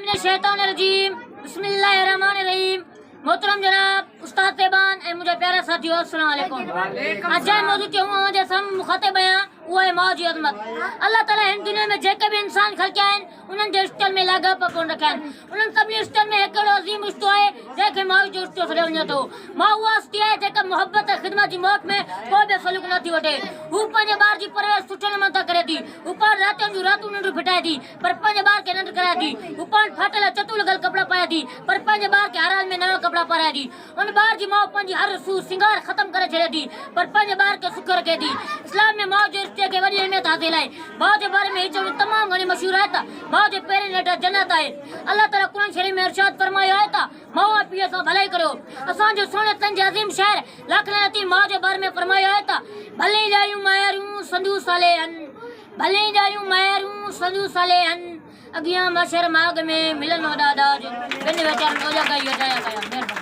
मिनश्शैतानिर्रजीम बिस्मिल्लाहिर्रहमानिर्रहीम। मोहतरम जनाब उस्ताद तेबान ए मुझे प्यारा साथियों अस्सलाम वालेकुम। आज जो मौजूद हूँ जे सम मुखातिब आया वो है मौज जी अज़मत। अल्लाह ताला हिन दुनिया में जेके भी इंसान खलकिया आहिनि उन्हनि जे रिश्तनि में लाॻाप कोन रखिया आहिनि। उन्हनि सभिनी रिश्तनि में हिकु अहिड़ो अज़ीम रिश्तो आहे जंहिंखे माउ जो रिश्तो सॾियो वञे थो। माउ उहा हस्ती आहे जेका मुहबत ऐं ख़िदमत जी मौत में को बि सलूक नथी वठे। हू पंहिंजे ॿार जी परवरिश सुठे नमूने सां करे थी। हू पाण रातियुनि जूं रातूं निंड फिटाए थी पर पंहिंजे ॿार खे निंड कराए थी। हू पाण फाटल चतू लॻल कपिड़ा पाए थी पर पंहिंजे ॿार खे हर हाल में नवां कपिड़ा पाराए थी। उन ॿार जी माउ पंहिंजी हर सू सिंगार ख़तम करे छॾे थी पर पंहिंजे ॿार खे सुख रखे थी। इस्लाम में माउ जे रिश्ते खे वॾी अहमियत हासिल आहे। माउ जे बारे में हीअ चवणु तमामु घणी मशहूर आहे त माउ जे पेरनि हेठां जन्नत आहे। अल्लाह ताला क़ुरान शरीफ़ में इरशाद फरमायो आहे त माउ ऐं पीउ सां भलाई करियो। असांजो सोने तंज अज़ीम शहर लाखलाती माउ जे बारे में फरमायो आहे त भले जायूं मायूं संदू साले आहिनि, भले जायूं मायूं संदू साले आहिनि, अॻियां मशर माग में मिलन वॾा दाज ॿिनि वीचारनि ॻोल्हा कई वठाया कया।